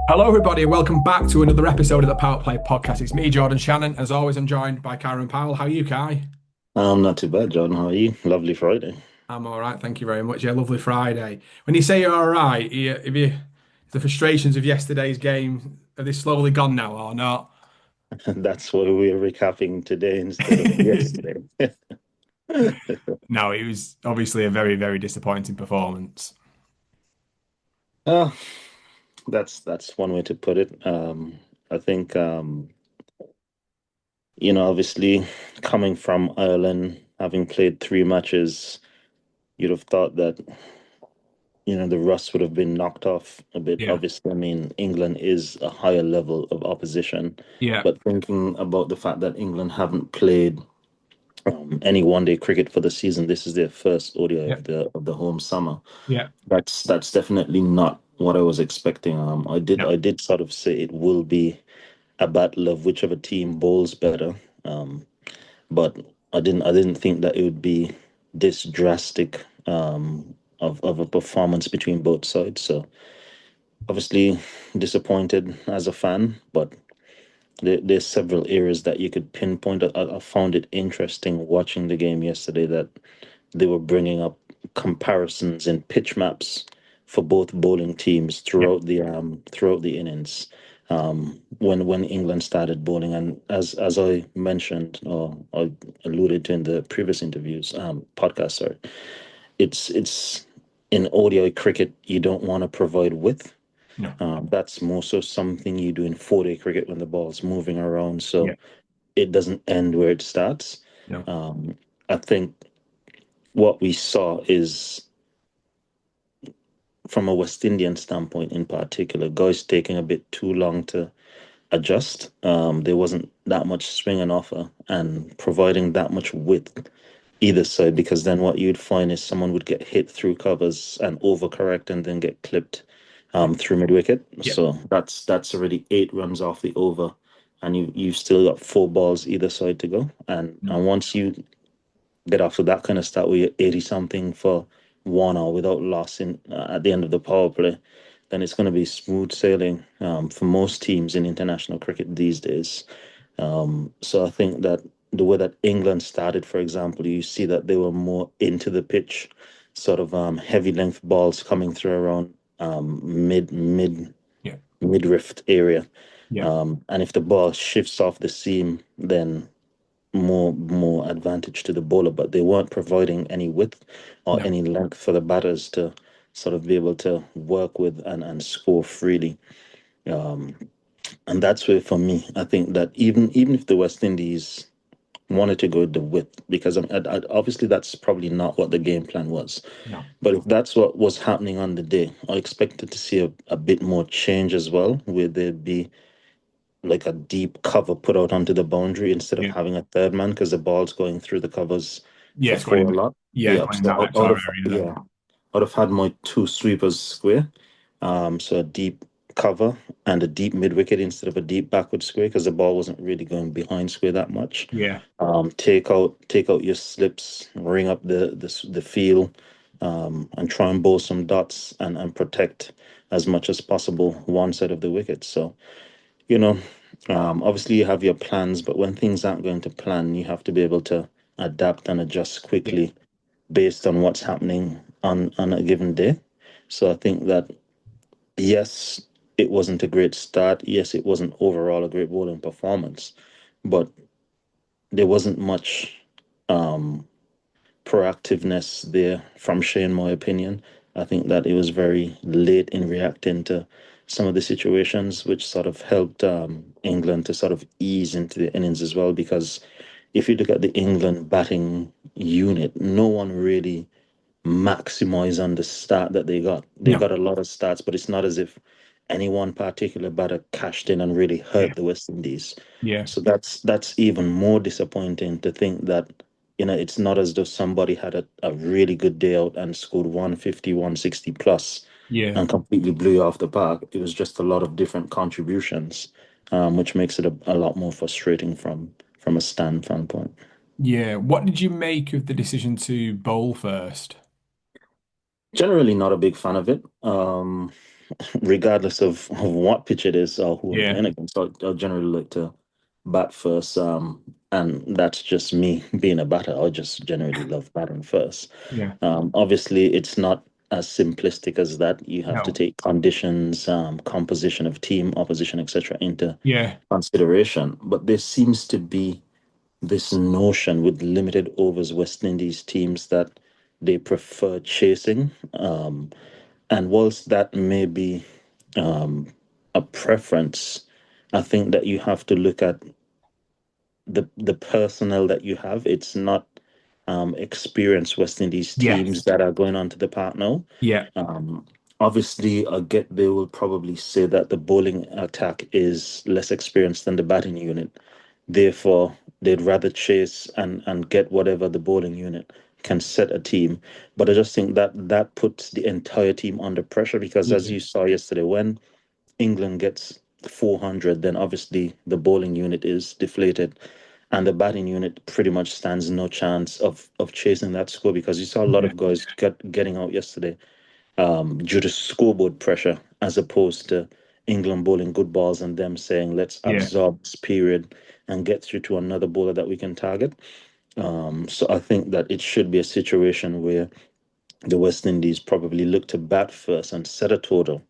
Hello, everybody, and welcome back to another episode of the PowettPlay Podcast. It's me, Jordan Shannon. As always, I'm joined by Kieran Powell. How are you, Kai? I'm not too bad, John. How are you? Lovely Friday. I'm all right, thank you very much. Yeah, lovely Friday. When you say you're all right, the frustrations of yesterday's game, are they slowly gone now or not? That's why we're recapping today instead of yesterday. No, it was obviously a very, very disappointing performance. Uh, that's one way to put it. I think obviously coming from Ireland, having played three matches, you'd have thought that, the rust would have been knocked off a bit. Yeah, Obviously, I mean, England is a higher level of opposition, yeah, but thinking about the fact that England haven't played any one-day cricket for the season. This is their first ODI yeah, of the home summer. yeah. That's definitely not what I was expecting. I did No, I did sort of say it will be a battle of whichever team bowls better. Um, but I didn't think that it would be this drastic of a performance between both sides. So obviously disappointed as a fan, but there's several areas that you could pinpoint. I found it interesting watching the game yesterday that they were bringing up comparisons in pitch maps for both bowling teams yeah, throughout the innings when England started bowling. And as I mentioned or I alluded to in the previous interviews podcast, sorry, it's in ODI cricket you don't want to provide width. no, That's more so something you do in 4-day cricket when the ball's moving around, yeah, so it doesn't end where it starts. no, Um, I think what we saw is, from a West Indian standpoint in particular, guys taking a bit too long to adjust. There wasn't that much swing and offer and providing that much width either side, because then what you'd find is someone would get hit through covers and overcorrect and then get clipped yeah, through mid wicket. yeah, So that's already 8 runs off the over, and you've still got 4 balls either side to go. no, And once you get off to that kind of start where you're 80 something for 1 hour without loss in at the end of the power play, then it's going to be smooth sailing for most teams in international cricket these days. So I think that the way that England started, for example, you see that they were more into the pitch, sort of heavy length balls coming through around yeah, midriff area. yeah, And if the ball shifts off the seam, then more advantage to the bowler, but they weren't providing any width or no, any length for the batters to sort of be able to work with and score freely. Um, and that's where, for me, I think that even if the West Indies wanted to go the width, because obviously that's probably not what the game plan was. no, But if that's what was happening on the day, I expected to see a bit more change as well, where there'd be like a deep cover put out onto the boundary instead of yeah, having a third man, because the ball's going through the covers yeah. for It's going four in, a lot. it's Yeah, going in so that I would Exeter have area then. yeah, I would have had my two sweepers square. So a deep cover and a deep mid wicket instead of a deep backward square, because the ball wasn't really going behind square that much. Yeah, Take out your slips, ring up the field, and try and bowl some dots and protect as much as possible one side of the wicket. So you know, obviously you have your plans, but when things aren't going to plan, you have to be able to adapt and adjust yeah, quickly based on what's happening on a given day. So I think that, yes, it wasn't a great start. Yes, it wasn't overall a great bowling performance, but there wasn't much um, proactiveness there from Shea, in my opinion. I think that it was very late in reacting to some of the situations, which sort of helped England to sort of ease into the innings as well. Because if you look at the England batting unit, no one really maximized on the start that they got. They no, got a lot of starts, but it's not as if any one particular batter cashed in and really yeah, hurt the West Indies. yeah, So that's even more disappointing to think that, it's not as though somebody had a really good day out and scored 150, 160 plus yeah, and completely blew you off the park. It was just a lot of different contributions, which makes it a lot more frustrating from a standpoint. yeah. What did you make of the decision to bowl first? Generally not a big fan of it. regardless of what pitch it is or who I'm Yeah, playing against, I'll generally look to bat first. And that's just me being a batter. I just generally love batting first. yeah, Obviously, it's not as simplistic as that. You have to no, take conditions, composition of team, opposition, etc., into yeah, consideration. But there seems to be this notion with limited overs West Indies teams that they prefer chasing. And whilst that may be a preference, I think that you have to look at the personnel that you have. It's not experienced West Indies teams yes, that are going on to the park now. yeah, Obviously, I get they will probably say that the bowling attack is less experienced than the batting unit. Therefore, they'd rather chase and get whatever the bowling unit can set a team. But I just think that that puts the entire team under pressure because, as yeah, you saw yesterday, when England gets 400, then obviously the bowling unit is deflated, and the batting unit pretty much stands no chance of chasing that score because you saw a lot yeah, of guys getting out yesterday due to scoreboard pressure, as opposed to England bowling good balls and them saying, let's yeah, absorb this period and get through to another bowler that we can target. So I think that it should be a situation where the West Indies probably look to bat first and set a total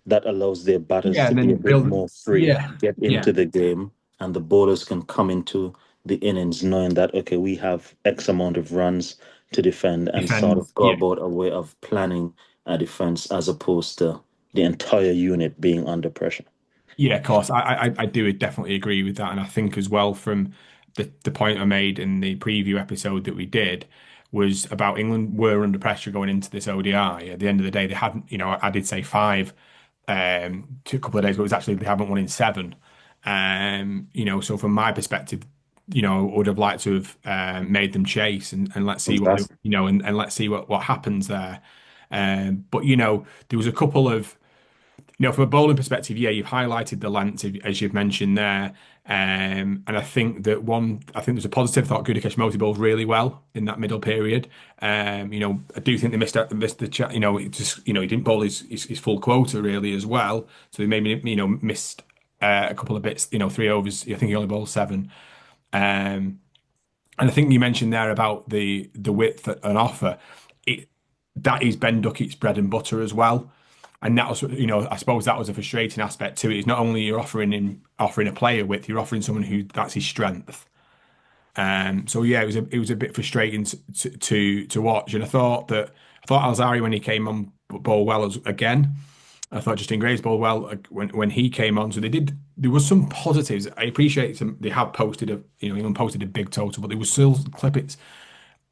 that allows their batters yeah, to and be a then bit build, more free, yeah, get yeah, into the game, and the bowlers can come into the innings knowing that, okay, we have X amount of runs to defend and sort defend, of go yeah. about a way of planning a defense as opposed to the entire unit being under pressure. Yeah, of course. I do definitely agree with that. And I think as well from the point I made in the preview episode that we did was about England were under pressure going into this ODI. At the end of the day, they hadn't, I did say five a couple of days ago. It was actually they haven't won in seven. So from my perspective, I would have liked to have made them chase and let's see what they, Exactly. and let's see what happens there. But there was a couple of from a bowling perspective, yeah, you've highlighted the length as you've mentioned there, and I think I think there's a positive. I thought Gudakesh Moti bowled really well in that middle period. I do think they missed the chat. It just he didn't bowl his full quota really as well, so they maybe missed a couple of bits. 3 overs. I think he only bowled seven. Um, and I think you mentioned there about the width on offer. It that is Ben Duckett's bread and butter as well. And that was, I suppose that was a frustrating aspect to it. Is not only you're offering a player width, you're offering someone who that's his strength. So yeah, it was a bit frustrating to watch. And I thought Alzari when he came on bowled well again. I thought Justin Graves bowled well when he came on. So there was some positives. I appreciate they have posted England posted a big total, but there was still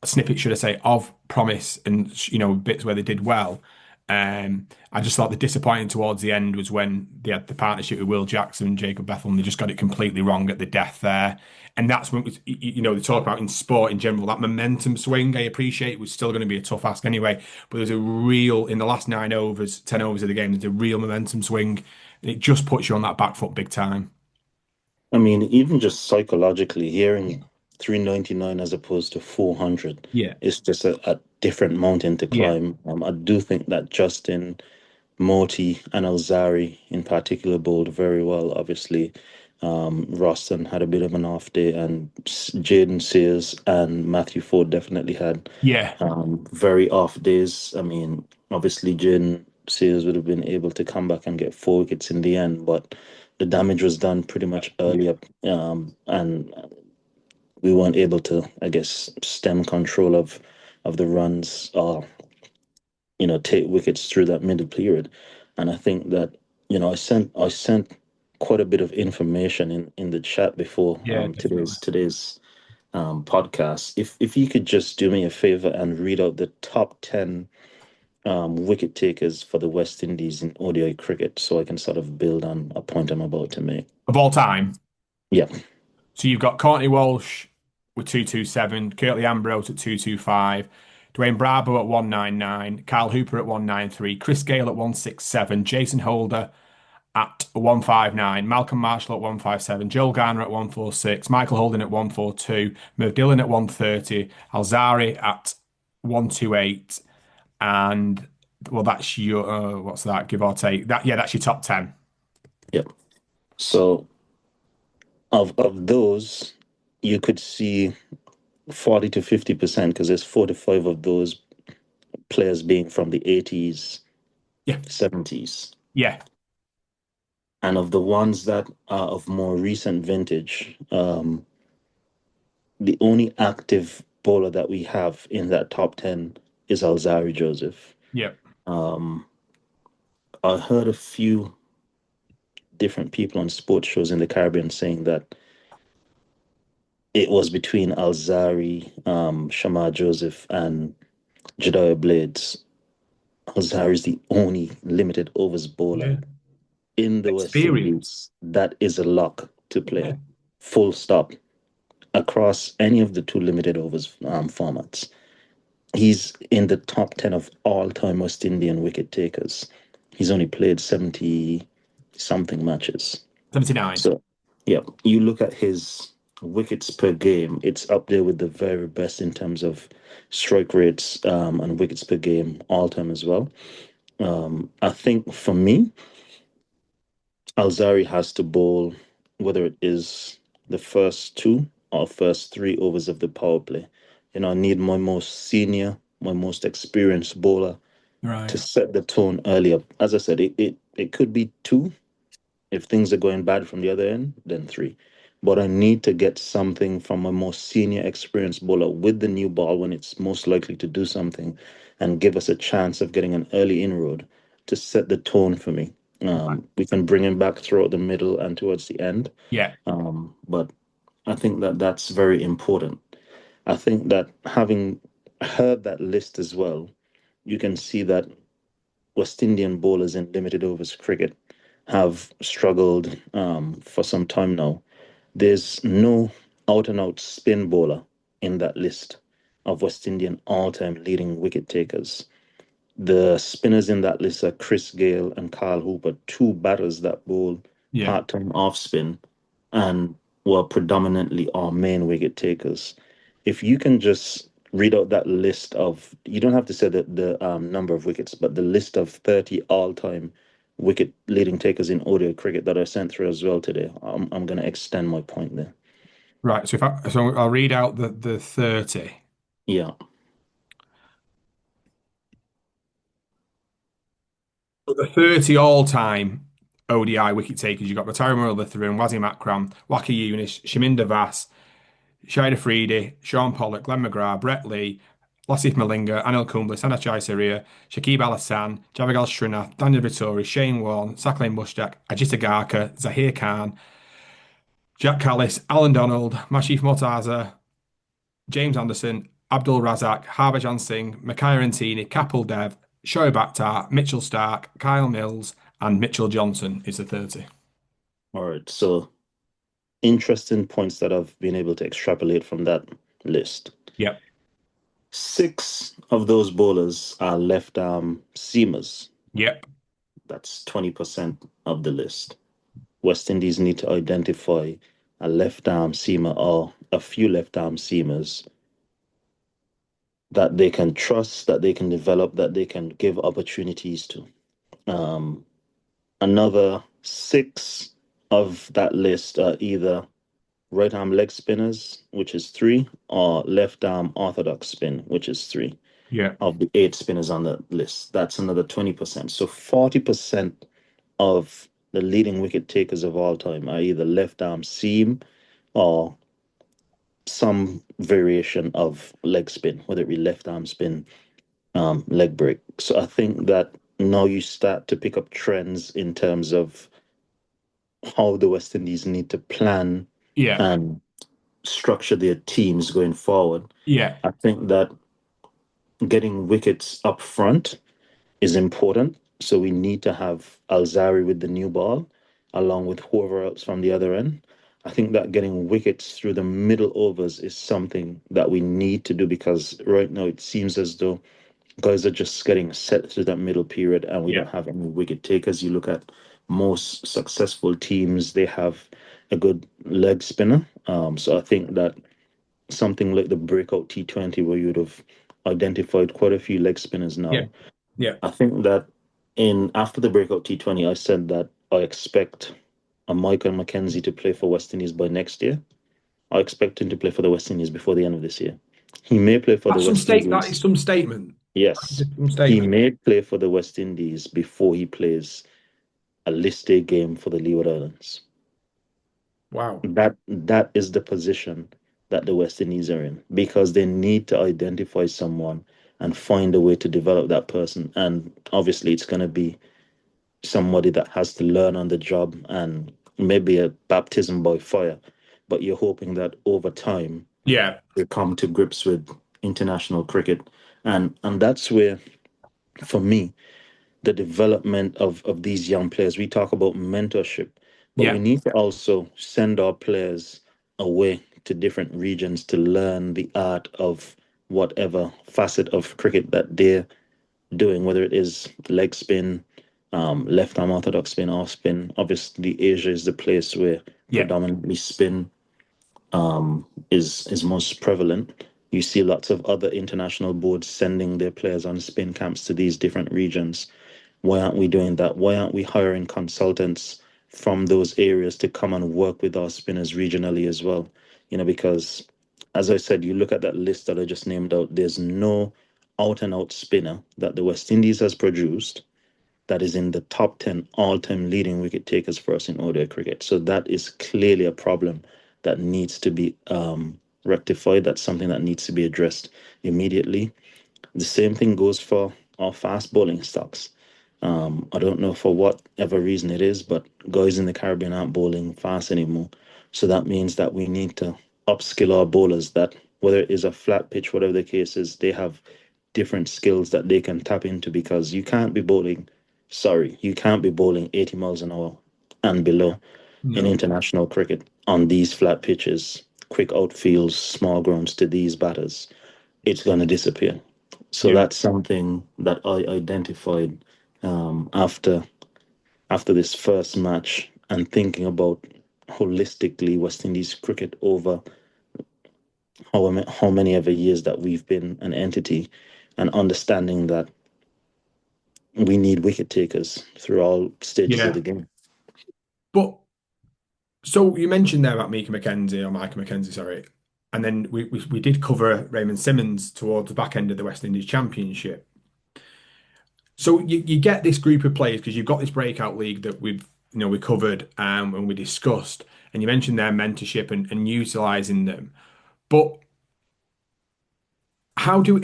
snippets, should I say, of promise and bits where they did well. I just thought the disappointing towards the end was when they had the partnership with Will Jackson and Jacob Bethel. They just got it completely wrong at the death there. And that's when they talk about in sport in general, that momentum swing. I appreciate it was still going to be a tough ask anyway, but there's a real in the last 9 overs, 10 overs of the game, there's a real momentum swing. And it just puts you on that back foot big time. I mean, even just psychologically, hearing 399 as opposed to 400 Yeah. is just a different mountain to Yeah. climb. I do think that Justin Moti and Alzari in particular bowled very well. Obviously, Roston had a bit of an off day, and Jaden Sears and Matthew Ford definitely had Yeah. very off days. I mean, obviously, Jaden Sears would have been able to come back and get 4 wickets in the end, but the damage was done pretty much Yeah. earlier, and we weren't able to, I guess, stem control of the runs or take wickets through that middle period. And I think that I sent quite a bit of information in the chat before Yeah, definitely. today's podcast. If you could just do me a favor and read out the top 10 wicket takers for the West Indies in ODI cricket, so I can sort of build on a point I'm about to make. Of all time. Yeah, So you've got Courtney Walsh with 227, Curtly Ambrose at 225, Dwayne Bravo at 199, Kyle Hooper at 193, Chris Gale at 167, Jason Holder at 159, Malcolm Marshall at 157, Joel Garner at 146, Michael Holding at 142, Merv Dillon at 130, Alzari at 128, and well, that's your what's that? Give or take. That's your top 10. Yep. So of those, you could see 40 to 50%, because there's 45 of those players being from the 80s, Yeah, 70s. yeah, And of the ones that are of more recent vintage, the only active bowler that we have in that top 10 is Alzari Joseph. yeah. Um, I heard a few different people on sports shows in the Caribbean saying that it was between Alzari, Shamar Joseph, and Jediah Blades. Alzari is the only limited overs bowler Yeah. in the West Experience. Indies that is a lock to play, Yeah. full stop, across any of the two limited overs formats. He's in the top 10 of all time West Indian wicket takers. He's only played 70 something matches. 79. So, yeah, you look at his wickets per game, it's up there with the very best in terms of strike rates and wickets per game all time as well. I think for me, Alzari has to bowl, whether it is the first two or first three overs of the power play. I need my most senior, my most experienced bowler to Right. set the tone earlier. As I said, it could be two. If things are going bad from the other end, then three. But I need to get something from a more senior, experienced bowler with the new ball when it's most likely to do something and give us a chance of getting an early inroad to set the tone for me. We can bring him back throughout the middle and towards the end. Yeah. But I think that that's very important. I think that having heard that list as well, you can see that West Indian bowlers in limited overs cricket have struggled for some time now. There's no out and out spin bowler in that list of West Indian all time leading wicket takers. The spinners in that list are Chris Gale and Carl Hooper, two batters that bowl Yeah. part time off spin and were predominantly our main wicket takers. If you can just read out that list of, you don't have to say the number of wickets, but the list of 30 all time wicket leading takers in ODI cricket that I sent through as well today, I'm going to extend my point there. Right. So I'll read out the 30. Yeah. The 30 all-time ODI wicket takers, you've got Rataro Muralitharan, Wasim Akram, Waki Yunis, Shaminda Vass, Shai Hope, Sean Pollock, Glenn McGrath, Brett Lee, Lasith Malinga, Anil Kumble, Sanachai Saria, Shakib Al Hassan, Javagal Srinath, Daniel Vittori, Shane Warne, Sakleen Mushtaq, Ajit Agarkar, Zahir Khan, Jack Callis, Alan Donald, Mashif Mortaza, James Anderson, Abdul Razak, Harbhajan Singh, Micaiah Ntini, Kapil Dev, Shoaib Akhtar, Mitchell Stark, Kyle Mills, and Mitchell Johnson is the 30. All right. So interesting points that I've been able to extrapolate from that list. Yep. Six of those bowlers are left arm seamers. Yep. That's 20% of the list. West Indies need to identify a left arm seamer or a few left arm seamers that they can trust, that they can develop, that they can give opportunities to. Um, Another six of that list are either right arm leg spinners, which is three, or left arm orthodox spin, which is three Yeah. of the eight spinners on the list. That's another 20%. So 40% of the leading wicket takers of all time are either left arm seam or some variation of leg spin, whether it be left arm spin, leg break. So I think that now you start to pick up trends in terms of how the West Indies need to plan Yeah. and structure their teams going forward. Yeah. I think that getting wickets up front is important. So we need to have Alzari with the new ball, along with whoever else from the other end. I think that getting wickets through the middle overs is something that we need to do, because right now it seems as though guys are just getting set through that middle period and we Yeah. don't have any wicket takers. You look at most successful teams, they have a good leg spinner. So I think that something like the breakout T20, where you'd have identified quite a few leg spinners Yeah. now, Yeah. I think that in after the breakout T20, I said that I expect a Michael Mackenzie to play for West Indies by next year. I expect him to play for the West Indies before the end of this year. He may play for the That's some West state. That is Indies. some statement. That Yes, is some he statement. may play for the West Indies before he plays a list day game for the Leeward Islands. Wow. That is the position that the West Indies are in because they need to identify someone and find a way to develop that person. And obviously, it's going to be somebody that has to learn on the job and maybe a baptism by fire. But you're hoping that over time Yeah. they come to grips with international cricket. And that's where, for me, the development of these young players. We talk about mentorship, but we Yeah. need to also send our players away to different regions to learn the art of whatever facet of cricket that they're doing, whether it is leg spin, left arm orthodox spin, off spin. Obviously, Asia is the place where Yeah. predominantly spin is most prevalent. You see lots of other international boards sending their players on spin camps to these different regions. Why aren't we doing that? Why aren't we hiring consultants from those areas to come and work with our spinners regionally as well? Because as I said, you look at that list that I just named out, there's no out and out spinner that the West Indies has produced that is in the top 10 all time leading wicket takers for us in ODI cricket. So that is clearly a problem that needs to be rectified. That's something that needs to be addressed immediately. The same thing goes for our fast bowling stocks. I don't know for whatever reason it is, but guys in the Caribbean aren't bowling fast anymore. So that means that we need to upskill our bowlers that whether it is a flat pitch, whatever the case is, they have different skills that they can tap into because you can't be bowling 80 miles an hour and below in No. international cricket on these flat pitches, quick outfields, small grounds to these batters. It's going to disappear. So Yeah. that's something that I identified after this first match and thinking about holistically West Indies cricket over how many ever years that we've been an entity and understanding that we need wicket takers through all stages of Yeah. the game. But so you mentioned there about Mika McKenzie or Micah McKenzie, sorry. And then we did cover Raymond Simmons towards the back end of the West Indies Championship. So you get this group of players because you've got this breakout league that we covered and we discussed, and you mentioned their mentorship and utilizing them. But how do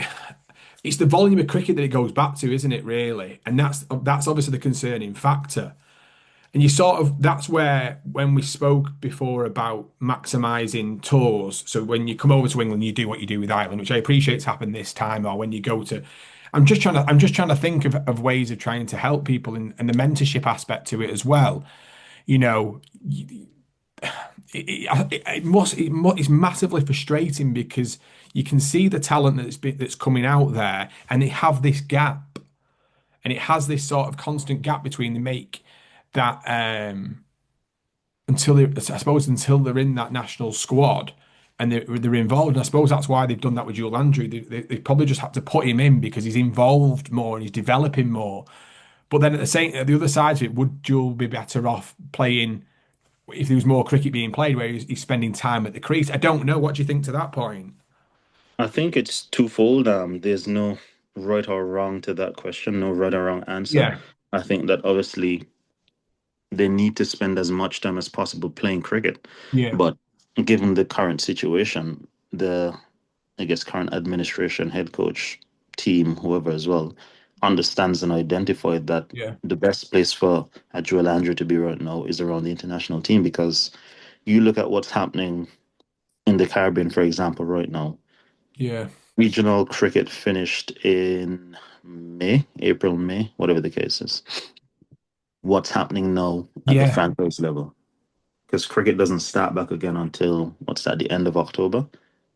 it's the volume of cricket that it goes back to, isn't it, really? And that's obviously the concerning factor. And you sort of that's where when we spoke before about maximizing tours. So when you come over to England, you do what you do with Ireland, which I appreciate's happened this time, or when you go to I'm just trying to think of ways of trying to help people and the mentorship aspect to it as well. You know, it's massively frustrating because you can see the talent that's coming out there, and they have this gap, and it has this sort of constant gap between the make that I suppose until they're in that national squad and they're involved. And I suppose that's why they've done that with Joel Andrew. They probably just had to put him in because he's involved more and he's developing more. But then at the other side of it, would Joel be better off playing if there was more cricket being played where he's spending time at the crease? I don't know. What do you think to that point? I think it's twofold. There's no right or wrong to that question, no right or wrong answer. Yeah, I think that obviously they need to spend as much time as possible playing cricket. yeah, But given the current situation, I guess, current administration, head coach, team, whoever as well, understands and identified that yeah, the best place for a Joel Andrew to be right now is around the international team because you look at what's happening in the Caribbean, for example, right now. yeah, Regional cricket finished in May, April, May, whatever the case is. What's happening now at the yeah, franchise level? Because cricket doesn't start back again until what's that, the end of October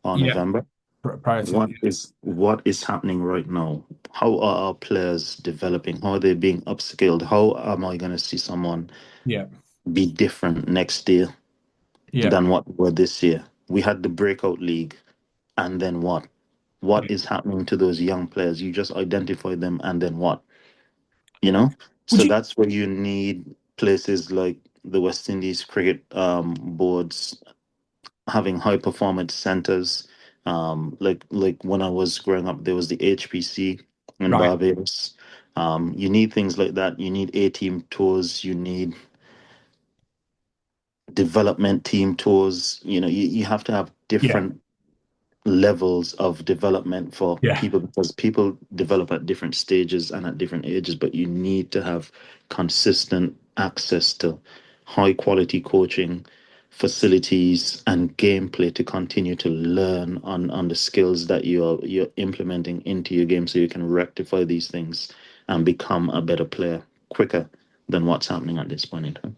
or yeah. November. Prior to that, What is happening right now? How are our players developing? How are they being upskilled? How am I going to see someone yeah, be different next year yeah, than what we were this year? We had the breakout league, and then what? What yeah, is happening to those young players? You just identify them, and then what? you know? Would So you? that's where you need places like the West Indies cricket boards having high performance centers. Like when I was growing up, there was the HPC in Right. Barbados. You need things like that. You need A team tours. You need development team tours. You have to have Yeah. different levels of development for Yeah. people because people develop at different stages and at different ages, but you need to have consistent access to high quality coaching facilities and gameplay to continue to learn on the skills that you're implementing into your game so you can rectify these things and become a better player quicker than what's happening at this point in time.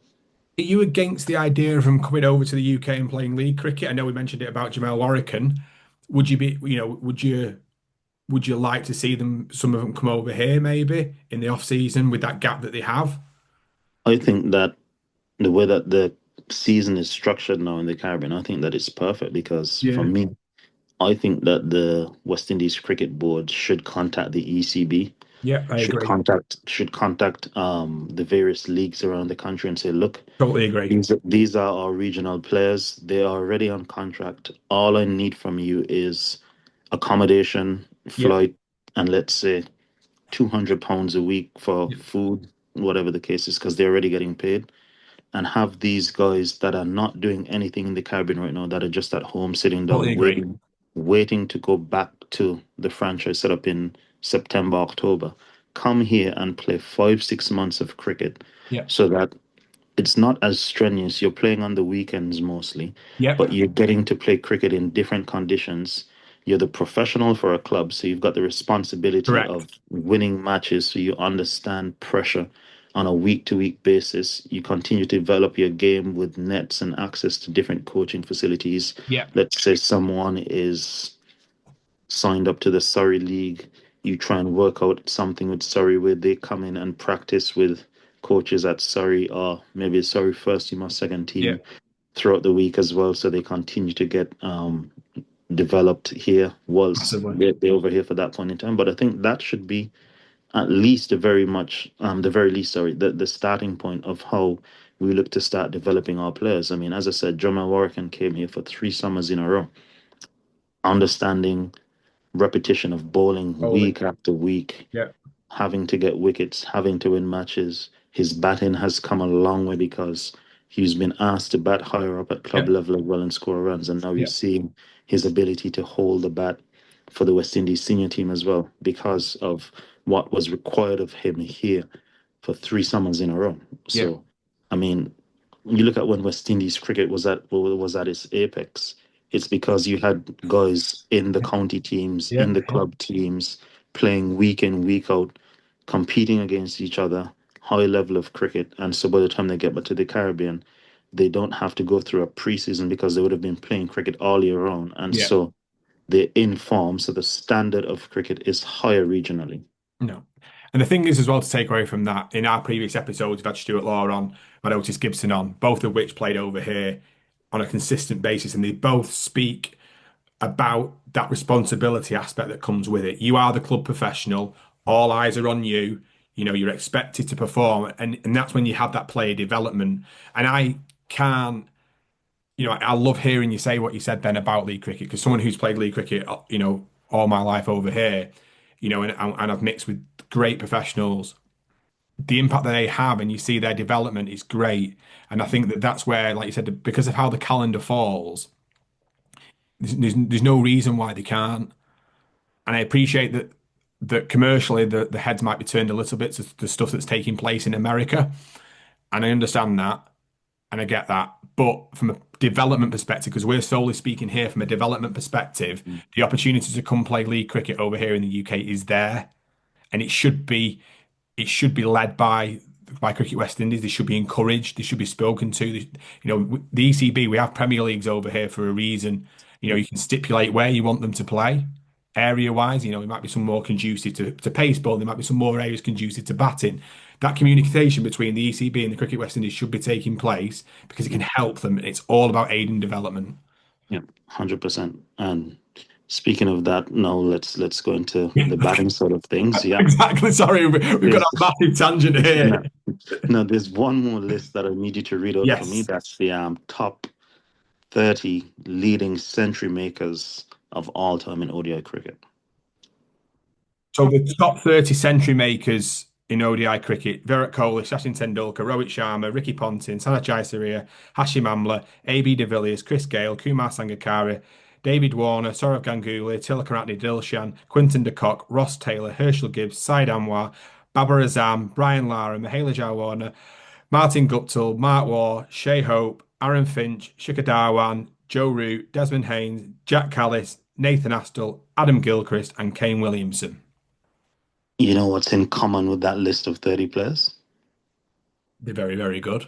Are you against the idea of him coming over to the UK and playing league cricket? I know we mentioned it about Jamal Warrican. Would you be, would you like to see some of them come over here maybe in the off season with that gap that they have? I think that the way that the season is structured now in the Caribbean, I think that it's perfect because for Yeah. me, I think that the West Indies Cricket Board should contact the ECB, Yeah, I agree. should contact the various leagues around the country and say, look, Totally agree. these are our regional players. They are already on contract. All I need from you is accommodation, Yeah. flight, and let's say £200 a week for Yeah. food, whatever the case is, because they're already getting paid and have these guys that are not doing anything in the Caribbean right now, that are just at home sitting Totally down, agree. waiting to go back to the franchise set up in September, October. Come here and play 5, 6 months of cricket Yeah. so that it's not as strenuous. You're playing on the weekends mostly, but Yep. you're getting to play cricket in different conditions. You're the professional for a club, so you've got the responsibility of Correct. winning matches, so you understand pressure on a week-to-week basis. You continue to develop your game with nets and access to different coaching facilities. Yeah. Let's say someone is signed up to the Surrey League, you try and work out something with Surrey where they come in and practice with coaches at Surrey or maybe Surrey first team or second Yeah. team throughout the week as well. So they continue to get developed here whilst Massively. they're over here for that point in time. But I think that should be at least the very least, sorry, the starting point of how we look to start developing our players. I mean, as I said, Jamal Warrican came here for 3 summers in a row, understanding repetition of bowling Totally. week after week, Yeah. having to get wickets, having to win matches. His batting has come a long way because he's been asked to bat higher up at club Yeah. level as well and score runs. And now you're Yeah. seeing his ability to hold the bat for the West Indies senior team as well because of what was required of him here for 3 summers in a row. Yeah. So, I mean, you look at when West Indies cricket was at its apex. It's because you had guys in the county teams, Yeah. in the club teams, playing week in, week out, competing against each other, high level of cricket. And so by the time they get back to the Caribbean, they don't have to go through a preseason because they would have been playing cricket all year round. And Yeah. so they're in form. So the standard of cricket is higher regionally. No. And the thing is, as well, to take away from that, in our previous episodes, we've had Stuart Law on, we've had Otis Gibson on, both of which played over here on a consistent basis, and they both speak about that responsibility aspect that comes with it. You are the club professional, all eyes are on you, you're expected to perform, and that's when you have that player development. And I can't, I love hearing you say what you said then about league cricket, because someone who's played league cricket, all my life over here, and I've mixed with great professionals, the impact that they have and you see their development is great. And I think that that's where, like you said, because of how the calendar falls, there's no reason why they can't. And I appreciate that commercially the heads might be turned a little bit to the stuff that's taking place in America. And I understand that and I get that. But from a development perspective, because we're solely speaking here from a development perspective, the opportunity to come play league cricket over here in the UK is there. And it should be led by Cricket West Indies. They should be encouraged. They should be spoken to. The ECB, we have Premier Leagues over here for a reason. You can stipulate where you want them to play area wise. It might be some more conducive to pace ball. There might be some more areas conducive to batting. That communication between the ECB and the Cricket West Indies should be taking place because it can help them. It's all about aiding development. Yeah, 100%. And Speaking of that, now let's go into the batting side of things. Yeah, Exactly. Sorry, we've got a there's massive tangent here. no, no, there's one more list that I need you to read out for me. Yes. That's the top 30 leading century makers of all time in ODI cricket. So the top 30 century makers in ODI cricket: Virat Kohli, Sachin Tendulkar, Rohit Sharma, Ricky Ponting, Sanachai Surya, Hashim Amla, AB de Villiers, Chris Gale, Kumar Sangakkara, David Warner, Sourav Ganguly, Tilakaratne Dilshan, Quinton de Kock, Ross Taylor, Herschel Gibbs, Syed Anwar, Babar Azam, Brian Lara, Mahela Jawarner, Martin Guptill, Mark Waugh, Shai Hope, Aaron Finch, Shikhar Dhawan, Joe Root, Desmond Haynes, Jack Callis, Nathan Astle, Adam Gilchrist, and Kane Williamson. You know what's in common with that list of 30 players? They're very, very good.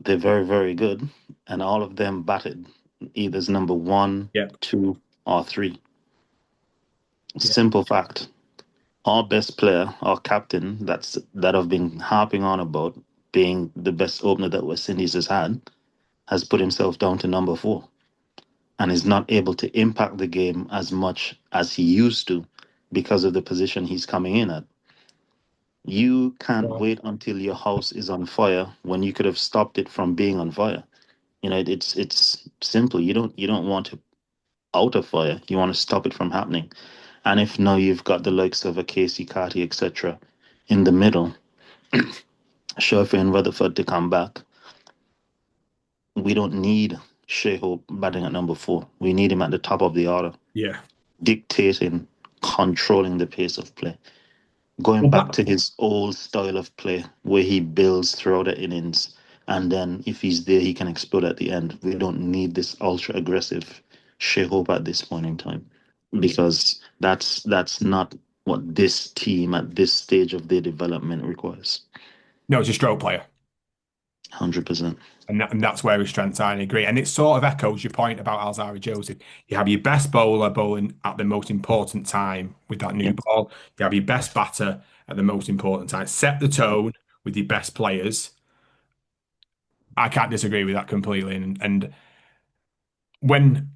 They're very, very good, and all of them batted either as number one, Yeah. two, or three. Yeah. Simple fact. Our best player, our captain, that I've been harping on about being the best opener that West Indies has put himself down to number four and is not able to impact the game as much as he used to because of the position he's coming in at. You can't Well, wait until your house is on fire when you could have stopped it from being on fire. It's simple. You don't want to out of fire. You want to stop it from happening. And if now you've got the likes of a Casey Carty, etc., in the middle, Sherfy and Rutherford to come back, we don't need Shai Hope batting at number four. We need him at the top of the order, yeah. dictating, controlling the pace of play. Going Well, back that to his old style of play where he builds throughout the innings and then if he's there he can explode at the end. We don't need this ultra aggressive Shai Hope at this point in time because that's not what this team at this stage of their development requires. no, it's a stroke player. 100%. And that's where his strengths are, and I agree. And it sort of echoes your point about Alzari Joseph. You have your best bowler bowling at the most important time with that new Yeah. ball. You have your best batter at the most important time. Set the tone with your best players. I can't disagree with that completely. And when,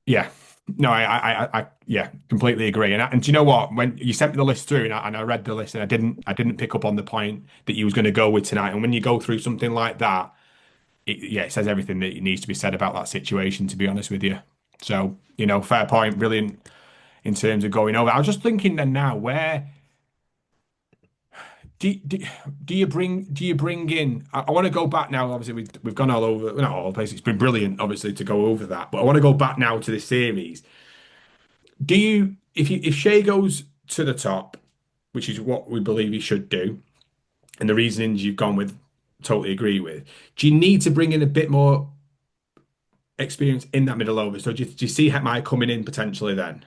yeah, no, yeah, completely agree. And do you know what? When you sent me the list through, and I read the list, and I didn't pick up on the point that you was going to go with tonight. And when you go through something like that, yeah, it says everything that needs to be said about that situation, to be honest with you. So, fair point, brilliant in terms of going over. I was just thinking then now, where do, do, do you bring in? I want to go back now. Obviously, we've gone all over, not all places. It's been brilliant, obviously, to go over that. But I want to go back now to this series. If Shea goes to the top, which is what we believe he should do, and the reasons you've gone with, totally agree with. Do you need to bring in a bit more experience in that middle over? So do you see Hetmyer coming in potentially then?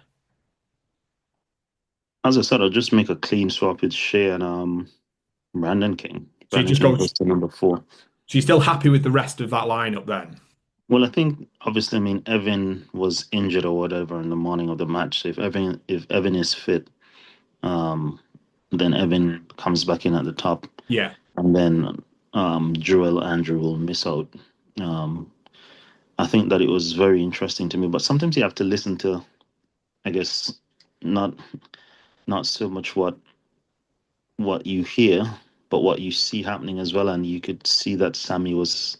As I said, I'll just make a clean swap with Shea and Brandon King. So you Brandon just King go. goes So to number four. you're still happy with the rest of that lineup then? Well, I think obviously, I mean, Evan was injured or whatever in the morning of the match. So if Evan is fit, um, then Evan comes back in at the top, Yeah, and then Joel Andrew will miss out. Um, I think that it was very interesting to me, but sometimes you have to listen to, I guess, not not so much what you hear, but what you see happening as well. And you could see that Sammy was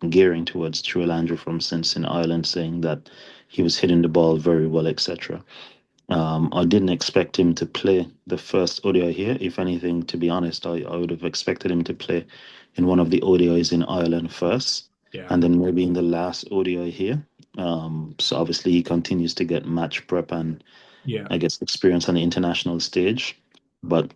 gearing towards Joel Andrew from since in Ireland, saying that he was hitting the ball very well, etc. I didn't expect him to play the first ODI here. If anything, to be honest, I would have expected him to play in one of the ODIs in Ireland first, yeah, and then maybe in the last ODI here. So obviously he continues to get match prep and yeah. I guess experience on the international stage. But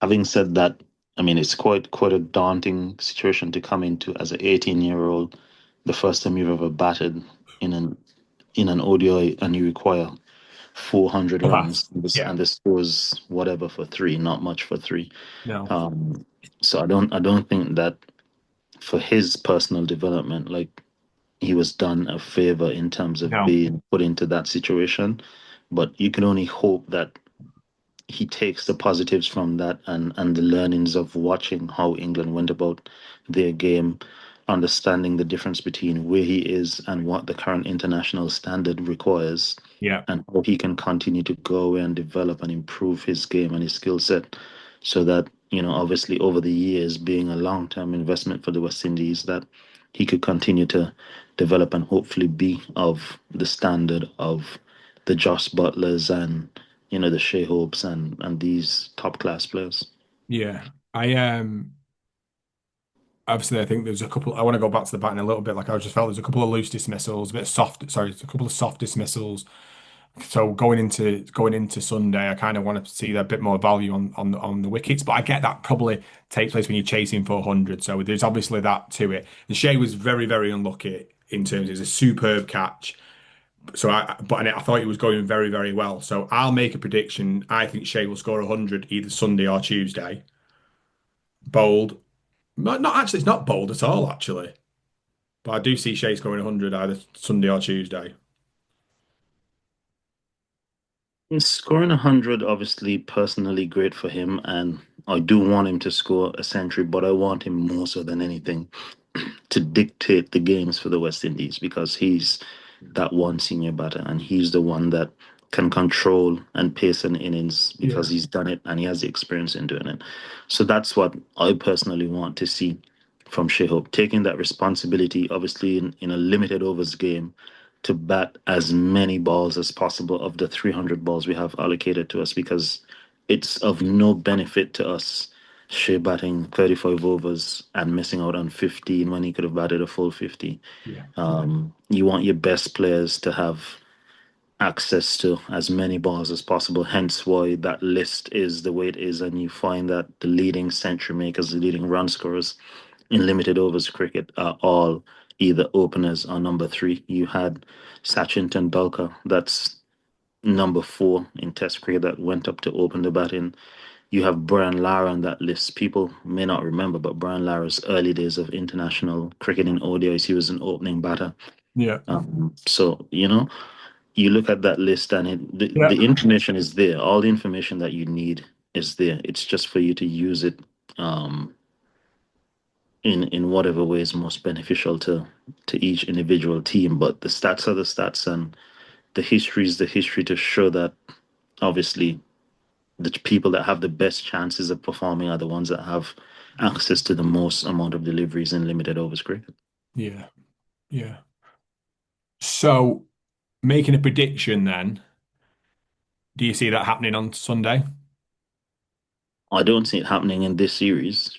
having said that, I mean it's quite a daunting situation to come into as an 18-year-old, the first time you've ever batted in an ODI and you require 400 Pass. runs and this Yeah, and the scores whatever for three, not much for three. no, Um, so I don't think that for his personal development, like he was done a favor in terms of no. being put into that situation. But you can only hope that he takes the positives from that and the learnings of watching how England went about their game. understanding the difference between where he is and what the current international standard requires, Yeah. and how he can continue to go away and develop and improve his game and his skill set, so that, obviously over the years, being a long-term investment for the West Indies, that he could continue to develop and hopefully be of the standard of the Josh Butlers and, the Shai Hopes and these top class players. Yeah. I obviously I think there's a couple I want to go back to the batting a little bit. Like I just felt there's a couple of loose dismissals, a bit of soft, sorry, a couple of soft dismissals. So going into Sunday, I kind of want to see a bit more value on the wickets, but I get that probably takes place when you're chasing 400. So there's obviously that to it. The Shea was very, very unlucky in terms of it was a superb catch. So I thought he was going very, very well. So I'll make a prediction. I think Shea will score 100 either Sunday or Tuesday. Bold. Not actually, it's not bold at all, actually. But I do see Shea scoring 100 either Sunday or Tuesday. Scoring 100, obviously, personally great for him, and I do want him to score a century, but I want him more so than anything to dictate the games for the West Indies, because he's that one senior batter and he's the one that can control and pace an innings because Yeah. he's done it and he has the experience in doing it. So that's what I personally want to see from Shai Hope, taking that responsibility, obviously in a limited overs game, to bat as many balls as possible of the 300 balls we have allocated to us, because it's of no benefit to us Shea batting 35 overs and missing out on 15 when he could have batted a full 50. Yeah. You want your best players to have access to as many balls as possible, hence why that list is the way it is. And you find that the leading century makers, the leading run scorers in limited overs cricket are all either openers or number three. You had Sachin Tendulkar, that's number four in Test cricket, that went up to open the batting. You have Brian Lara on that list. People may not remember, but Brian Lara's early days of international cricket in ODIs, he was an opening batter. Yeah. So, you look at that list and Yeah. the information is there. All the information that you need is there. It's just for you to use it um, in whatever way is most beneficial to each individual team. But the stats are the stats, and the history is the history to show that obviously the people that have the best chances of performing are the ones that have access to the most amount of deliveries in limited overs cricket. Yeah. Yeah. So making a prediction then, do you see that happening on Sunday? I don't see it happening in this series.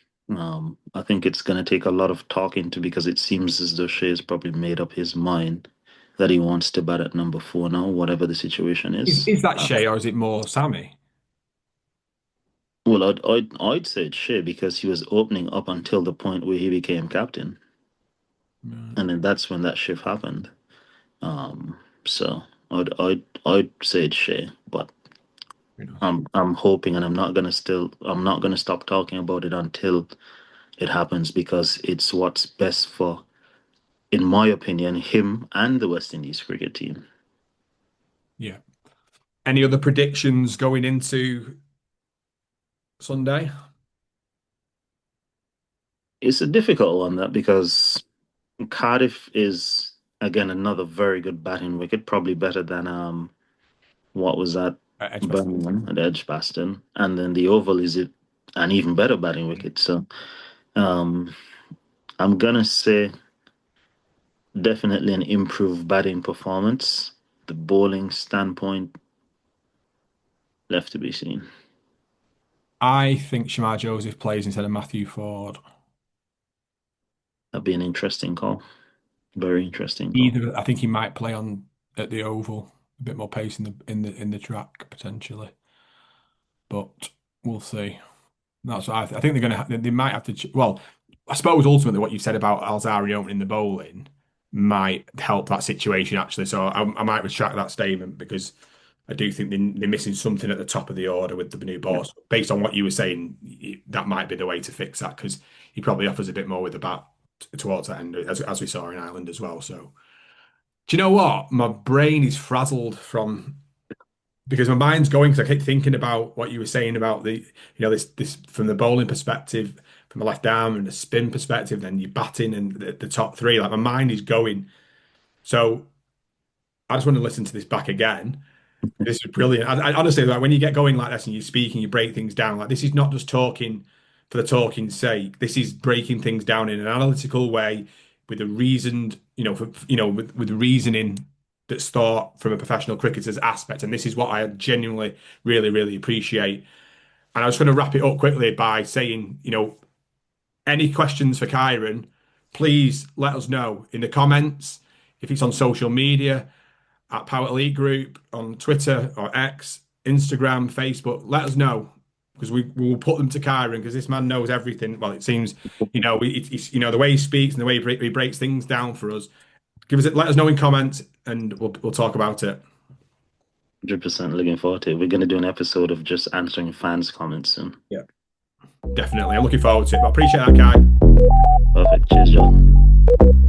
I think it's going to take a lot of talking to, because it seems as though Shea has probably made up his mind that he wants to bat at number four now, whatever the situation Is is. is that Shay or is it more Sammy? Well, I'd say it's Shea, because he was opening up until the point where he became captain, Right. and then that's when that shift happened. So I'd say it's Shea, but Fair enough. I'm hoping, and I'm not gonna stop talking about it until it happens, because it's what's best for, in my opinion, him and the West Indies cricket team. Yeah. Any other predictions going into Sunday? It's a difficult one, that, because Cardiff is again another very good batting wicket, probably better than what was that, Edgbaston. Birmingham at Edgbaston, and then the Oval is it an even better batting wicket. So um, I'm gonna say definitely an improved batting performance. The bowling standpoint left to be seen. I think Shamar Joseph plays instead of Matthew Ford. That'd be an interesting call. Very interesting call. Either I think he might play on at the Oval, a bit more pace in the track potentially, but we'll see. That's what I think they're going to. They might have to. Well, I suppose ultimately what you said about Alzari opening the bowling might help that situation actually. So I might retract that statement because I do think they're missing something at the top of the order with the new Yeah. boss. Based on what you were saying, that might be the way to fix that because he probably offers a bit more with the bat towards that end, as we saw in Ireland as well. So, do you know what? My brain is frazzled from because my mind's going because I keep thinking about what you were saying about the this from the bowling perspective from a left arm and a spin perspective, then you're batting and the top three. Like my mind is going. So I just want to listen to this back again. This is brilliant. I honestly, like when you get going like this and you speak and you break things down, like this is not just talking for the talking's sake. This is breaking things down in an analytical way with a reasoned, with reasoning that's thought from a professional cricketer's aspect. And this is what I genuinely, really, really appreciate. And I was going to wrap it up quickly by saying, any questions for Kieran, please let us know in the comments. If it's on social media, at Powett Elite Group, on Twitter or X, Instagram, Facebook, let us know because we will put them to Kieran because this man knows everything. Well, it seems, it's the way he speaks and the way he breaks things down for us. Let us know in comments and we'll talk about it. 100% looking forward to it. We're going to do an episode of just answering fans' comments soon. Yeah, definitely. I'm looking forward to it. But I appreciate that, Kai. Perfect. Cheers, John.